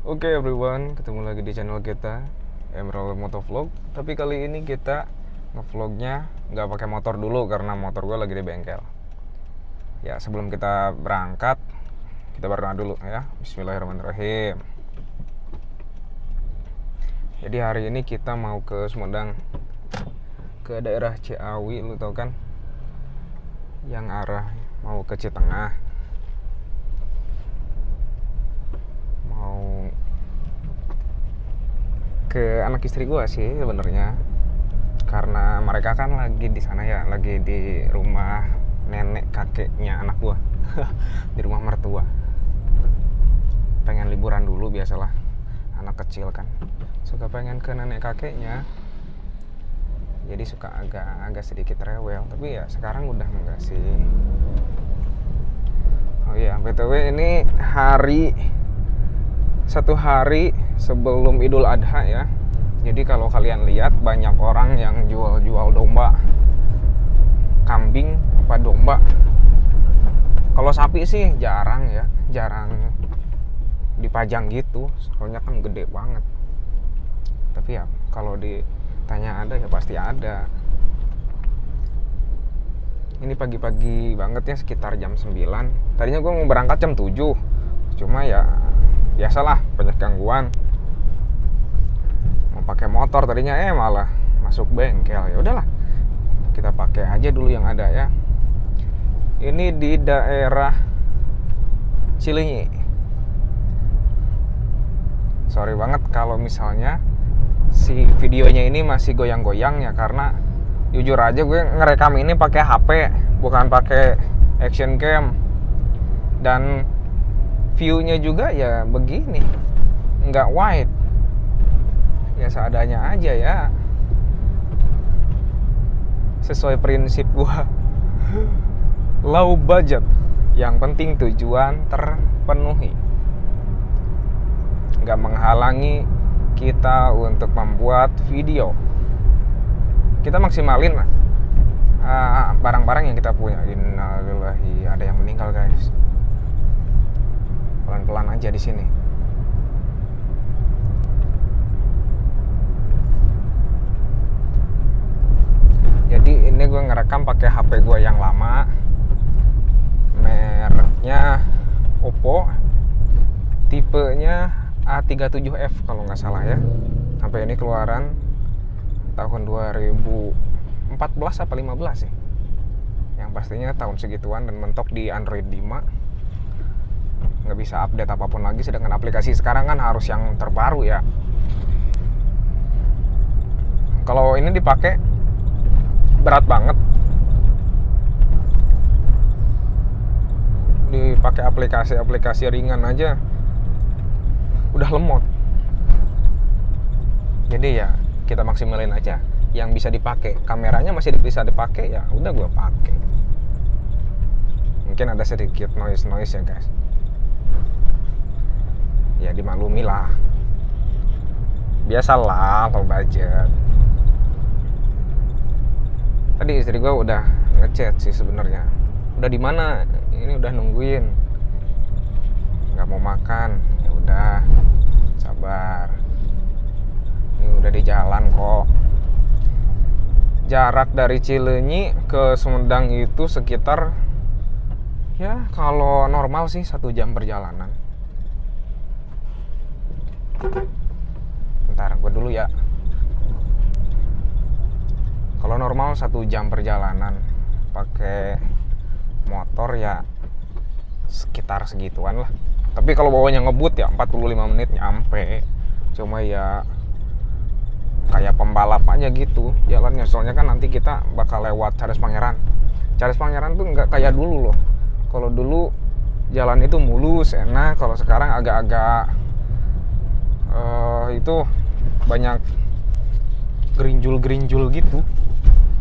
Oke everyone, ketemu lagi di channel kita Emerald Motovlog. Tapi kali ini kita ngevlognya nggak pakai motor dulu karena motor gue lagi di bengkel. Ya sebelum kita berangkat, kita berdoa dulu ya. Bismillahirrahmanirrahim. Jadi hari ini kita mau ke Sumedang, ke daerah Ciawi, lu tau kan, yang arah mau ke Citengah. Mau ke anak istri gue sih sebenarnya, karena mereka kan lagi di sana ya, lagi di rumah nenek kakeknya anak gue di rumah mertua. Pengen liburan dulu, biasalah anak kecil kan suka pengen ke nenek kakeknya, jadi suka agak sedikit rewel. Tapi ya sekarang udah enggak sih. Oh iya, btw ini satu hari sebelum Idul Adha ya. Jadi kalau kalian lihat banyak orang yang jual domba, kambing apa domba. Kalau sapi sih jarang ya, jarang dipajang gitu, soalnya kan gede banget. Tapi ya kalau ditanya ada ya pasti ada. Ini pagi-pagi banget ya, sekitar jam 9. Tadinya gue mau berangkat jam 7, cuma ya biasalah banyak gangguan. Mau pakai motor tadinya malah masuk bengkel. Ya udahlah, kita pakai aja dulu yang ada ya. Ini di daerah Cileunyi. Sorry banget kalau misalnya si videonya ini masih goyang-goyang ya, karena jujur aja gue ngerekam ini pakai HP, bukan pakai action cam. Dan view-nya juga ya begini, nggak wide, ya seadanya aja ya, sesuai prinsip gua low budget, yang penting tujuan terpenuhi, nggak menghalangi kita untuk membuat video. Kita maksimalin barang-barang yang kita punya. Innalillahi, ada yang meninggal guys. Pelan-pelan aja di sini. Jadi ini gue ngerekam pakai HP gue yang lama, mereknya Oppo, tipenya A37F kalau nggak salah ya. HP ini keluaran tahun 2014 apa 15 sih. Yang pastinya tahun segituan dan mentok di Android 5. Nggak bisa update apapun lagi, sedangkan aplikasi sekarang kan harus yang terbaru ya. Kalau ini dipakai berat banget, dipakai aplikasi ringan aja udah lemot. Jadi ya kita maksimalin aja yang bisa dipakai. Kameranya masih bisa dipakai, ya udah gue pakai. Mungkin ada sedikit noise ya guys, ya dimaklumi lah, biasalah low budget. Tadi istri gue udah ngechat sih sebenarnya. Udah di mana? Ini udah nungguin, nggak mau makan. Ya udah, sabar. Ini udah di jalan kok. Jarak dari Cileunyi ke Sumedang itu sekitar, ya kalau normal sih 1 jam perjalanan. Bentar, gue dulu ya. Kalau normal 1 jam perjalanan, pakai motor ya sekitar segituan lah. Tapi kalau bawanya ngebut ya 45 menit nyampe. Cuma ya kayak pembalap aja gitu jalannya, soalnya kan nanti kita bakal lewat Cadas Pangeran. Cadas Pangeran tuh nggak kayak dulu loh. Kalau dulu jalan itu mulus, enak. Kalau sekarang agak-agak itu banyak gerinjul gitu.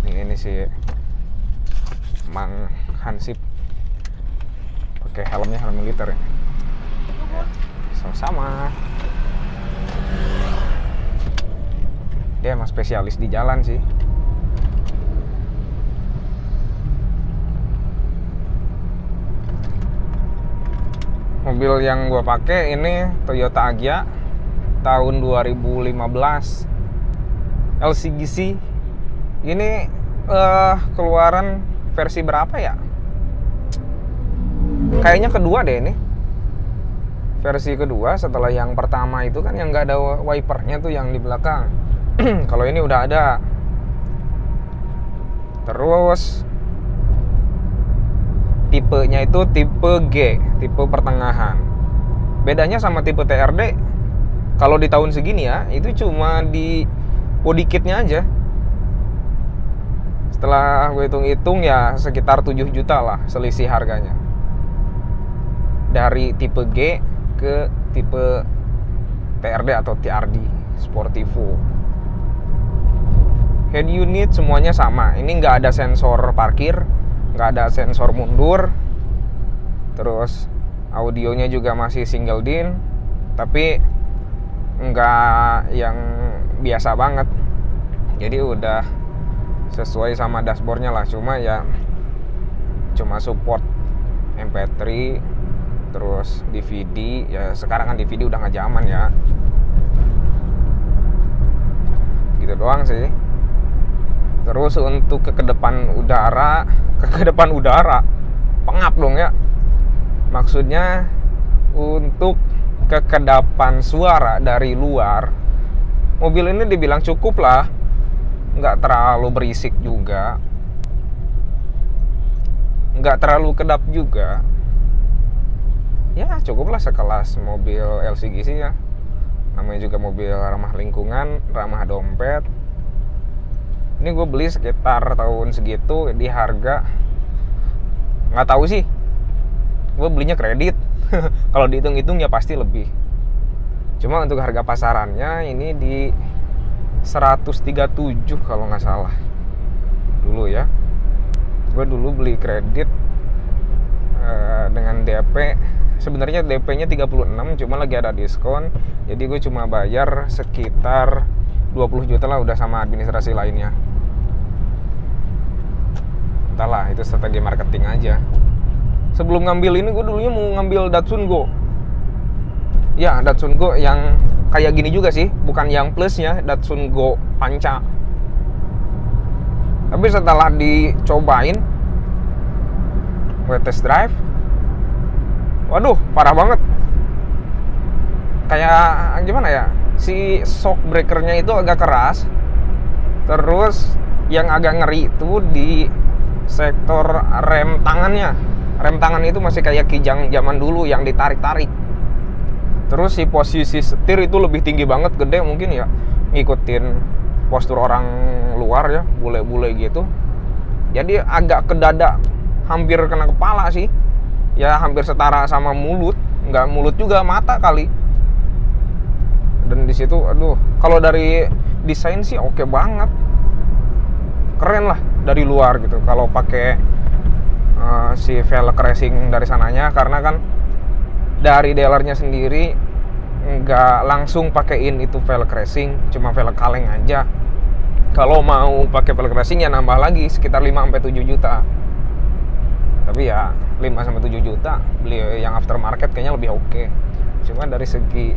Ini sih Mang Hansip pakai helm militer ya. Sama-sama. Dia emang spesialis di jalan sih. Mobil yang gue pakai ini Toyota Agya tahun 2015. LCGC ini keluaran versi berapa ya? Kayaknya kedua deh ini. Versi kedua setelah yang pertama itu kan yang nggak ada wipernya tuh yang di belakang. Kalau ini udah ada. Terus tipenya itu tipe G, tipe pertengahan. Bedanya sama tipe TRD, kalau di tahun segini ya, itu cuma di body kitnya aja. Setelah gue hitung-hitung ya sekitar 7 juta lah selisih harganya. Dari tipe G ke tipe TRD atau TRD Sportivo. Head unit semuanya sama. Ini nggak ada sensor parkir, nggak ada sensor mundur. Terus audionya juga masih single din, tapi nggak yang biasa banget. Jadi udah sesuai sama dashboardnya lah. Cuma support MP3, terus DVD. Ya sekarang kan DVD udah nggak zaman ya. Gitu doang sih. Terus untuk ke depan udara, pengap dong ya. Maksudnya untuk kekedapan suara dari luar, mobil ini dibilang cukup lah, nggak terlalu berisik juga, nggak terlalu kedap juga. Ya cukup lah sekelas mobil LCGC ya. Namanya juga mobil ramah lingkungan, ramah dompet. Ini gue beli sekitar tahun segitu di harga, nggak tahu sih, gue belinya kredit. Kalau dihitung-hitung ya pasti lebih. Cuma untuk harga pasarannya ini di 137 kalau nggak salah dulu ya. Gue dulu beli kredit dengan DP. Sebenarnya DP-nya 36, cuma lagi ada diskon. Jadi gue cuma bayar sekitar 20 juta lah, udah sama administrasi lainnya. Entahlah, itu strategi marketing aja. Sebelum ngambil ini gue dulunya mau ngambil Datsun Go. Ya, Datsun Go yang kayak gini juga sih, bukan yang plusnya, Datsun Go Panca. Tapi setelah dicobain, gue test drive, waduh, parah banget. Kayak gimana ya, si shock breakernya itu agak keras. Terus yang agak ngeri itu di sektor rem tangannya. Rem tangan itu masih kayak kijang zaman dulu yang ditarik-tarik. Terus si posisi setir itu lebih tinggi banget, gede mungkin ya, ngikutin postur orang luar ya, bule-bule gitu. Jadi agak ke dada, hampir kena kepala sih. Ya hampir setara sama mulut, nggak mulut juga, mata kali. Dan di situ, aduh, kalau dari desain sih oke banget, keren lah dari luar gitu. Kalau pakai si velg racing dari sananya, karena kan dari dealernya sendiri nggak langsung pakein itu velg racing, cuma velg kaleng aja. Kalau mau pakai velg racing ya nambah lagi sekitar 5-7 juta. Tapi ya 5-7 juta beli yang aftermarket kayaknya lebih oke. Cuma dari segi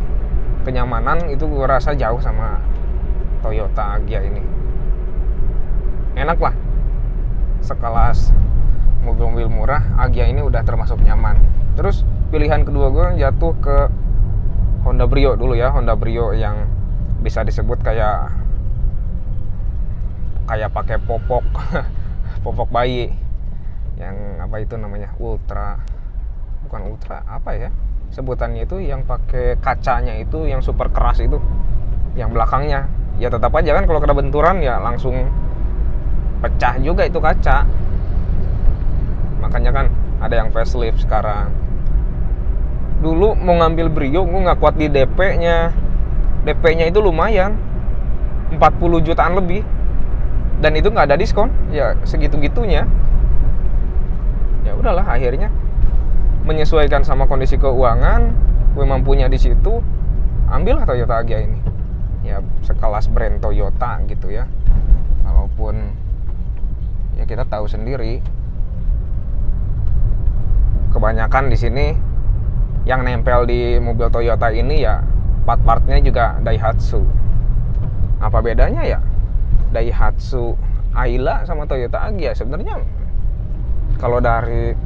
kenyamanan itu gue rasa jauh sama Toyota Agya ini. Enak lah, sekelas mobil-mobil murah, Agya ini udah termasuk nyaman. Terus pilihan kedua gue jatuh ke Honda Brio dulu ya. Honda Brio yang bisa disebut kayak pakai popok popok bayi, yang apa itu namanya, bukan ultra, apa ya sebutannya itu, yang pakai kacanya itu yang super keras itu, yang belakangnya. Ya tetap aja kan kalau kena benturan ya langsung pecah juga itu kaca. Makanya kan ada yang facelift sekarang. Dulu mau ngambil Brio, gue nggak kuat di DP-nya. DP-nya itu lumayan, 40 jutaan lebih. Dan itu nggak ada diskon, ya segitu-gitunya. Ya udahlah, akhirnya menyesuaikan sama kondisi keuangan, gue mampunya di situ, ambillah Toyota Agya ini. Ya sekelas brand Toyota gitu ya. Walaupun ya kita tahu sendiri, kebanyakan di sini yang nempel di mobil Toyota ini ya Part-partnya juga Daihatsu. Apa bedanya ya Daihatsu Ayla sama Toyota Agya? Sebenarnya kalau dari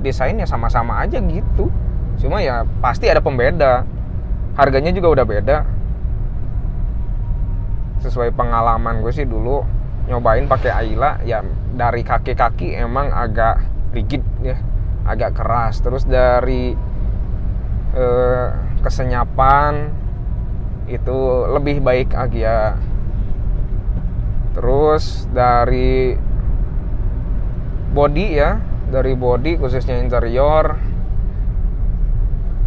desainnya sama-sama aja gitu, cuma ya pasti ada pembeda. Harganya juga udah beda. Sesuai pengalaman gue sih dulu nyobain pakai Ayla, ya dari kaki-kaki emang agak rigid ya, agak keras. Terus dari kesenyapan itu lebih baik Agya. Terus dari body ya, dari body khususnya interior,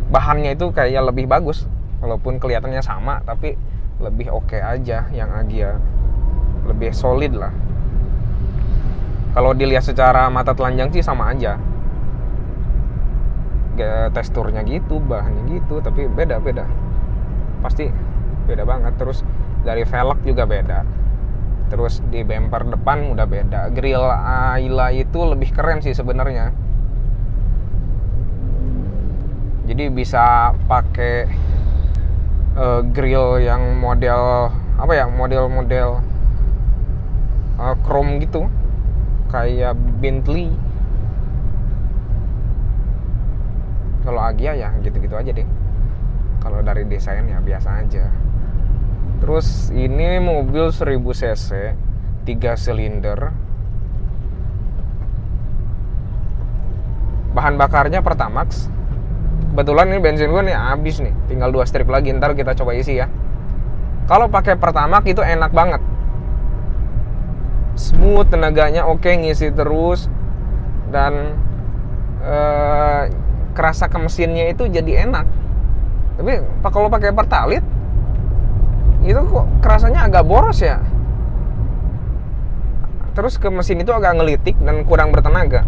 bahannya itu kayaknya lebih bagus, walaupun kelihatannya sama tapi lebih oke aja yang Agya, lebih solid lah. Kalau dilihat secara mata telanjang sih sama aja, teksturnya gitu, bahannya gitu, tapi beda-beda, pasti beda banget. Terus dari velg juga beda. Terus di bumper depan udah beda. Grill Ayla itu lebih keren sih sebenarnya. Jadi bisa pakai grill yang model apa ya, model-model chrome gitu, kayak Bentley. Kalau Agya ya gitu-gitu aja deh. Kalau dari desain ya biasa aja. Terus ini mobil 1000 cc 3 silinder. Bahan bakarnya Pertamax. Kebetulan ini bensin gue nih habis nih, tinggal 2 strip lagi, ntar kita coba isi ya. Kalau pakai Pertamax itu enak banget, smooth, tenaganya oke, ngisi terus. Dan kerasa ke mesinnya itu jadi enak. Tapi kalau pakai Pertalite itu kok kerasanya agak boros ya. Terus ke mesin itu agak ngelitik dan kurang bertenaga.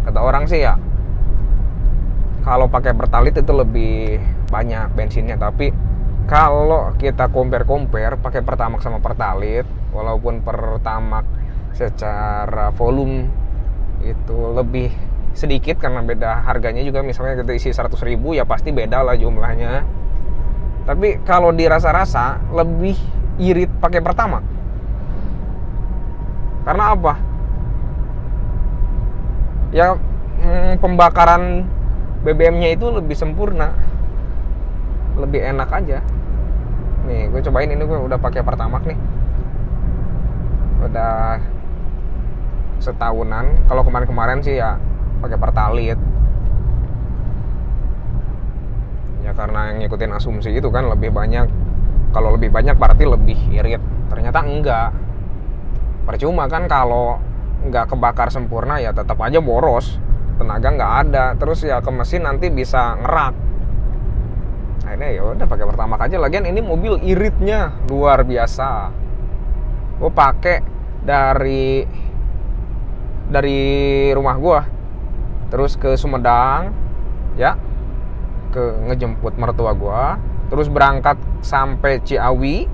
Kata orang sih ya, kalau pakai Pertalite itu lebih banyak bensinnya. Tapi kalau kita compare pakai Pertamax sama Pertalite, walaupun Pertamax secara volume itu lebih sedikit karena beda harganya juga. Misalnya kita isi 100.000 ya pasti beda lah jumlahnya. Tapi kalau dirasa-rasa lebih irit pakai Pertamax. Karena apa? Ya pembakaran BBM-nya itu lebih sempurna, lebih enak aja. Nih gue cobain, ini gue udah pakai Pertamax nih, udah setahunan. Kalau kemarin-kemarin sih ya pakai Pertalite. Ya karena yang ngikutin asumsi itu kan lebih banyak. Kalau lebih banyak berarti lebih irit. Ternyata enggak. Percuma kan kalau nggak kebakar sempurna ya tetap aja boros, tenaga nggak ada. Terus ya ke mesin nanti bisa ngerak. Akhirnya ya udah pakai Pertamax aja. Lagian ini mobil iritnya luar biasa. Gue pakai dari rumah gue terus ke Sumedang ya, ke ngejemput mertua gue, terus berangkat sampai Ciawi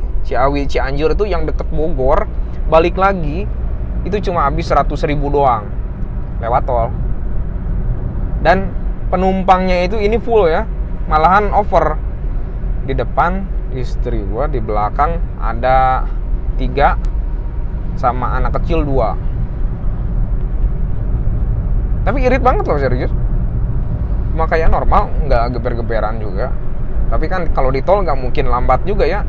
Cianjur itu yang deket Bogor, balik lagi itu cuma habis 100.000 doang lewat tol. Dan penumpangnya itu ini full ya, malahan over. Di depan istri gue, di belakang ada 3 sama anak kecil 2. Tapi irit banget loh, serius. Cuma kayak normal, nggak geber-geberan juga. Tapi kan kalau di tol nggak mungkin lambat juga ya.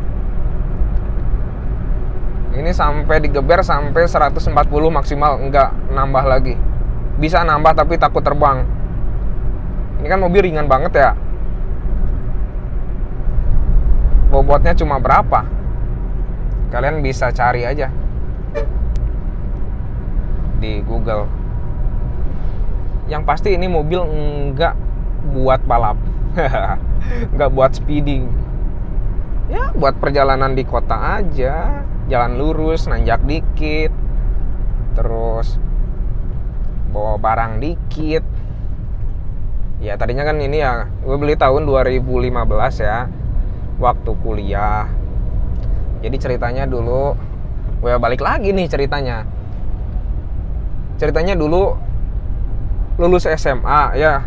Ini sampai digeber sampai 140 maksimal, nggak nambah lagi. Bisa nambah tapi takut terbang. Ini kan mobil ringan banget ya. Bobotnya cuma berapa? Kalian bisa cari aja di Google. Yang pasti ini mobil nggak buat balap, nggak buat speeding. Ya buat perjalanan di kota aja, jalan lurus, nanjak dikit, terus bawa barang dikit. Ya tadinya kan ini ya, gue beli tahun 2015 ya, waktu kuliah. Jadi ceritanya dulu, gue balik lagi nih ceritanya. Ceritanya dulu lulus SMA ya.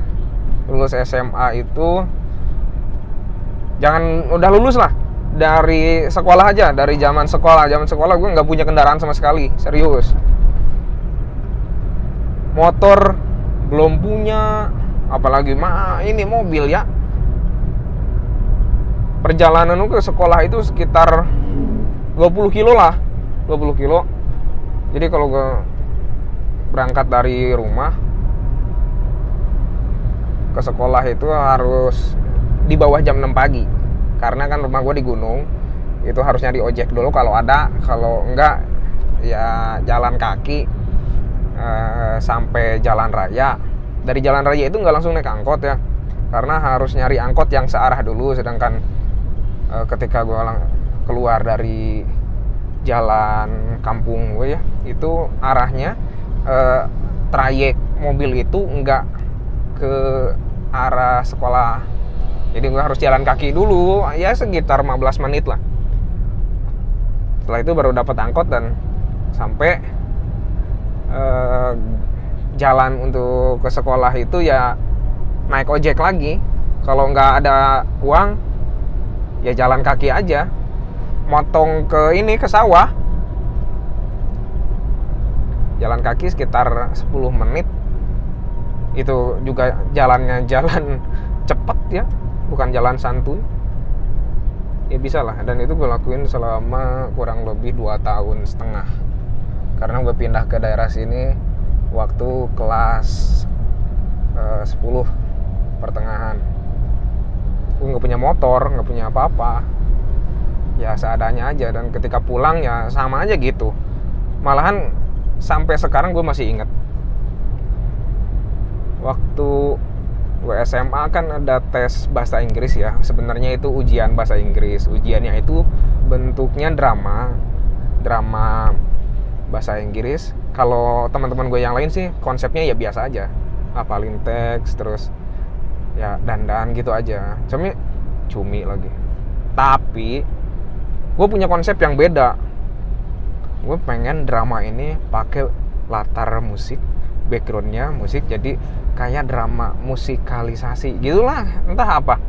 Lulus SMA itu Jangan udah lulus lah, dari sekolah aja, dari zaman sekolah gue nggak punya kendaraan sama sekali, serius. Motor belum punya, apalagi ini mobil ya. Perjalanan ke sekolah itu sekitar 20 kilo lah, 20 kilo. Jadi kalau gue berangkat dari rumah ke sekolah itu harus di bawah jam 6 pagi. Karena kan rumah gue di gunung, itu harus nyari ojek dulu kalau ada, kalau enggak ya jalan kaki sampai jalan raya. Dari jalan raya itu nggak langsung naik angkot ya, karena harus nyari angkot yang searah dulu. Sedangkan ketika gue keluar dari jalan kampung gue ya, itu arahnya trayek mobil itu nggak ke arah sekolah. Jadi gue harus jalan kaki dulu ya sekitar 15 menit lah. Setelah itu baru dapat angkot dan sampai jalan untuk ke sekolah itu ya naik ojek lagi. Kalau nggak ada uang ya jalan kaki aja, motong ke sawah, jalan kaki sekitar 10 menit. Itu juga jalannya jalan cepet ya, bukan jalan santuy. Ya bisa lah, dan itu gue lakuin selama kurang lebih 2,5 tahun. Karena gue pindah ke daerah sini waktu kelas 10 pertengahan. Gue gak punya motor, gak punya apa-apa, ya seadanya aja. Dan ketika pulang ya sama aja gitu. Malahan sampai sekarang gue masih inget, waktu gue SMA kan ada tes bahasa Inggris ya. Sebenarnya itu ujian bahasa Inggris. Ujiannya itu bentuknya drama bahasa Inggris. Kalau teman-teman gue yang lain sih konsepnya ya biasa aja, hafalin teks terus ya dandan gitu aja. Cumi lagi. Tapi gue punya konsep yang beda. Gue pengen drama ini pakai latar musik, backgroundnya musik, jadi kayak drama musikalisasi gitulah, entah apa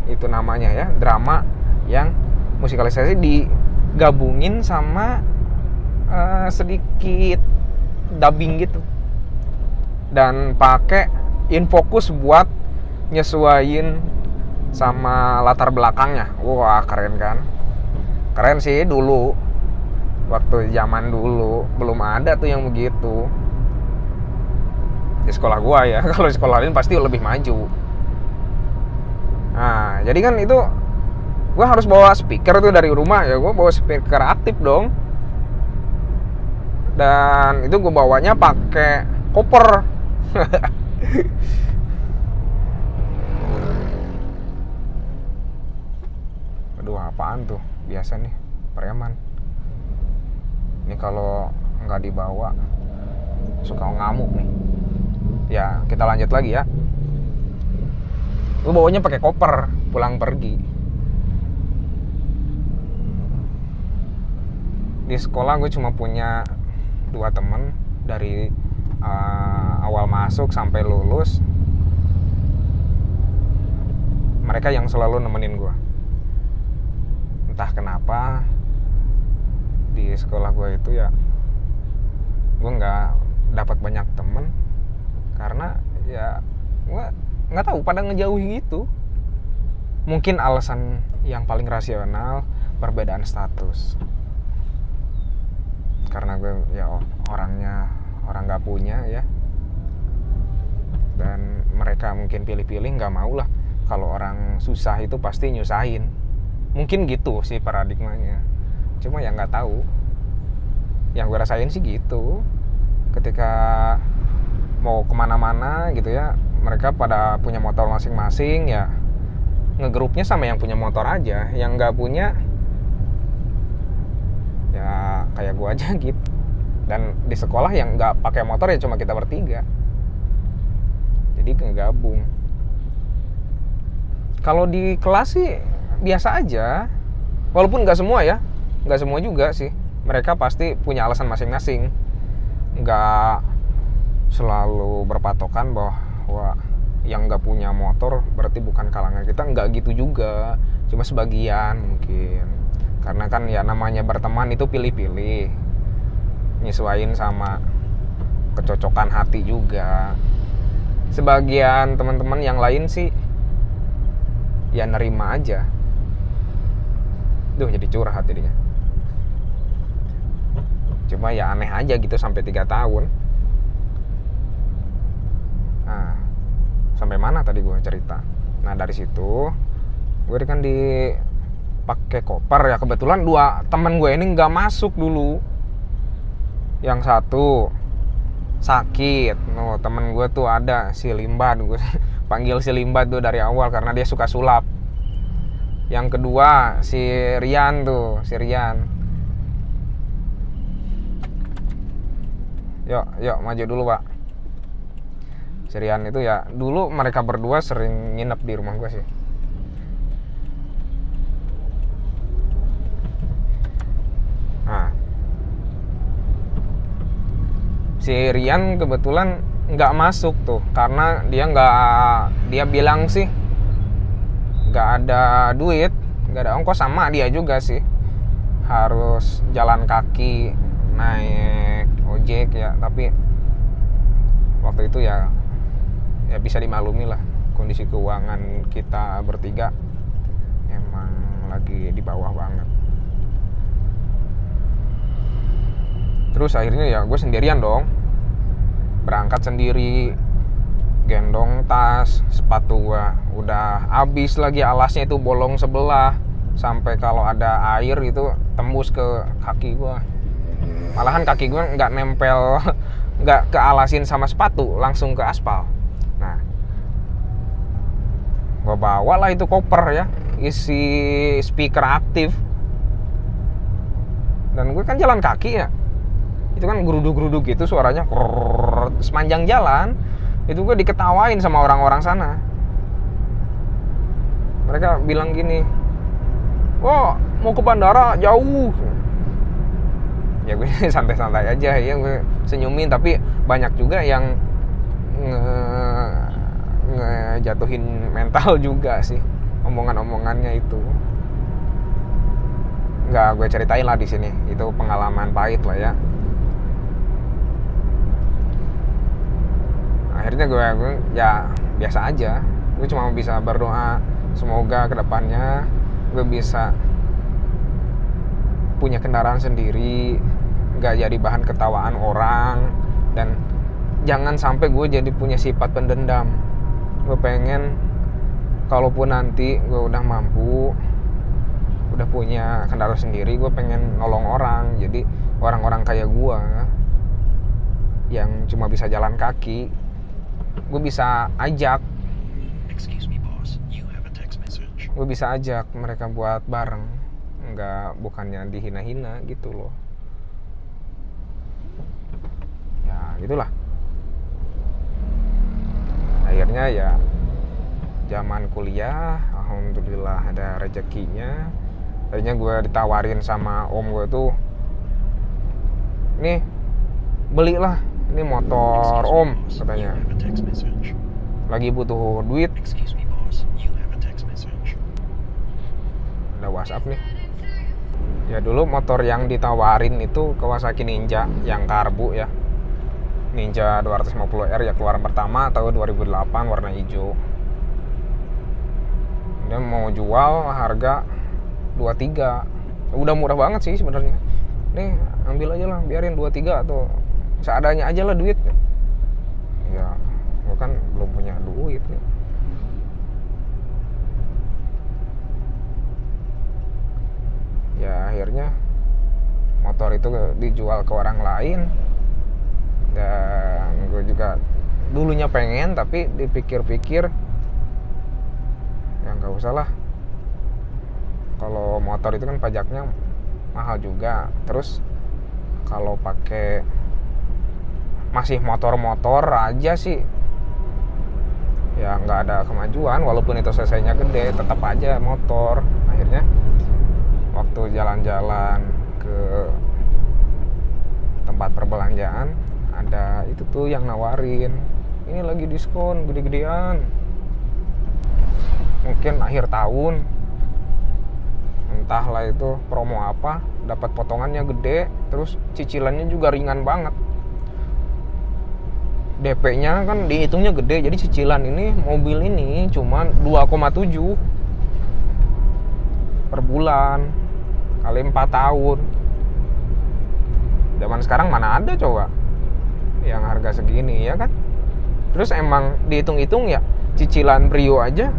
itu namanya ya, drama yang musikalisasi digabungin sama sedikit dubbing gitu, dan pakai infocus buat nyesuaiin sama latar belakangnya. Wah keren kan? Keren sih. Dulu waktu zaman dulu belum ada tuh yang begitu di sekolah gua ya. Kalau di sekolah lain pasti lebih maju. Nah jadi kan itu gua harus bawa speaker tuh dari rumah ya. Gua bawa speaker aktif dong, dan itu gue bawanya pakai koper. Aduh apaan tuh, biasa nih preman. Ini kalau nggak dibawa suka ngamuk nih. Ya kita lanjut lagi ya. Gue bawanya pakai koper pulang pergi. Di sekolah gue cuma punya 2 temen dari awal masuk sampai lulus. Mereka yang selalu nemenin gue. Entah kenapa di sekolah gue itu ya gue nggak dapat banyak temen, karena ya gue nggak tahu, pada ngejauhi gitu. Mungkin alasan yang paling rasional perbedaan status. Karena gue ya orangnya orang nggak punya ya, dan mereka mungkin pilih-pilih nggak mau lah. Kalau orang susah itu pasti nyusahin. Mungkin gitu sih paradigmanya. Cuma ya nggak tahu. Yang gue rasain sih gitu. Ketika mau kemana-mana gitu ya, mereka pada punya motor masing-masing ya, ngegrupnya sama yang punya motor aja. Yang nggak punya ya kayak gue aja gitu. Dan di sekolah yang nggak pakai motor ya cuma kita bertiga, jadi ngegabung. Kalau di kelas sih biasa aja, walaupun nggak semua ya, nggak semua juga sih. Mereka pasti punya alasan masing-masing, nggak selalu berpatokan bahwa yang nggak punya motor berarti bukan kalangan kita, nggak gitu juga, cuma sebagian mungkin, karena kan ya namanya berteman itu pilih-pilih, nyesuaiin sama kecocokan hati juga. Sebagian teman-teman yang lain sih ya nerima aja. Duh, jadi curhat jadinya. Cuma ya aneh aja gitu sampai 3 tahun. Nah, sampai mana tadi gue cerita? Nah, dari situ gue kan dipakai koper ya. Kebetulan 2 teman gue ini nggak masuk dulu. Yang satu sakit. No, temen gue tuh ada si Limbad, gue panggil si Limbad tuh dari awal karena dia suka sulap. Yang kedua si Rian tuh, si Rian. Yuk maju dulu pak. Si Rian itu ya dulu mereka berdua sering nginep di rumah gue sih. Nah, si Rian kebetulan nggak masuk tuh karena dia bilang sih nggak ada duit, nggak ada ongkos, sama dia juga sih harus jalan kaki naik ojek ya. Tapi waktu itu ya bisa dimaklumi lah, kondisi keuangan kita bertiga emang lagi di bawah banget. Terus akhirnya ya gue sendirian dong, berangkat sendiri, gendong tas, sepatu gue udah habis lagi, alasnya itu bolong sebelah, sampai kalau ada air itu tembus ke kaki gue. Malahan kaki gue nggak nempel, nggak kealasin sama sepatu, langsung ke aspal. Nah, gue bawa lah itu koper ya, isi speaker aktif, dan gue kan jalan kaki ya, itu kan geruduk-geruduk gitu suaranya sepanjang jalan. Itu gue diketawain sama orang-orang sana. Mereka bilang gini, "Wah, mau ke bandara jauh." Ya gue santai-santai aja ya, gue senyumin. Tapi banyak juga yang ngejatuhin mental juga sih omongan-omongannya itu. Nggak gue ceritain lah di sini, itu pengalaman pahit lah ya. Akhirnya gue ya biasa aja. Gue cuma bisa berdoa semoga kedepannya gue bisa punya kendaraan sendiri, gak jadi bahan ketawaan orang, dan jangan sampai gue jadi punya sifat pendendam. Gue pengen kalaupun nanti gue udah mampu, udah punya kendaraan sendiri, gue pengen nolong orang. Jadi orang-orang kayak gue yang cuma bisa jalan kaki, gue bisa ajak, gue bisa ajak mereka buat bareng, bukannya dihina-hina gitu loh. Ya gitulah. Akhirnya ya zaman kuliah, alhamdulillah ada rezekinya. Akhirnya gue ditawarin sama om gue tuh, "Nih, belilah ini motor om," katanya. Lagi butuh duit. Ada WhatsApp nih. Ya dulu motor yang ditawarin itu Kawasaki Ninja yang karbu ya. Ninja 250R ya, keluaran pertama tahun 2008, warna hijau. Dia mau jual harga 23. Udah murah banget sih sebenarnya. Nih, ambil aja lah, biarin 23 atau seadanya aja lah duit. Ya, gue kan belum punya duit nih. Ya akhirnya motor itu dijual ke orang lain. Dan gue juga dulunya pengen, tapi dipikir-pikir ya nggak usah lah. Kalau motor itu kan pajaknya mahal juga. Terus kalau pakai masih motor-motor aja sih ya nggak ada kemajuan. Walaupun itu cc-nya gede, tetap aja motor. Akhirnya waktu jalan-jalan ke tempat perbelanjaan, ada itu tuh yang nawarin ini lagi diskon gede-gedean, mungkin akhir tahun, entahlah itu promo apa, dapat potongannya gede, terus cicilannya juga ringan banget. DP-nya kan dihitungnya gede, jadi cicilan ini mobil ini cuma 2,7 per bulan kali 4 tahun. Zaman sekarang mana ada coba yang harga segini, ya kan? Terus emang dihitung-hitung ya cicilan Brio aja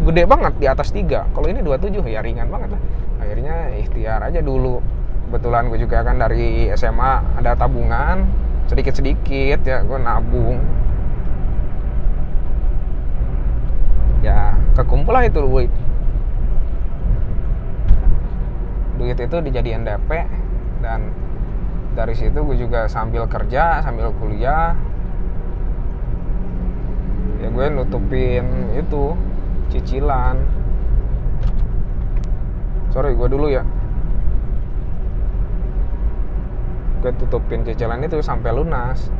gede banget, di atas 3. Kalau ini 27 ya ringan banget lah. Akhirnya ikhtiar aja dulu. Kebetulan gue juga kan dari SMA ada tabungan, sedikit-sedikit ya gue nabung. Ya kekumpul lah itu duit. Duit itu dijadiin DP, dan dari situ gue juga sambil kerja, sambil kuliah. Ya gue nutupin itu cicilan. Sorry, gue dulu ya. Gue tutupin cicilan itu sampai lunas.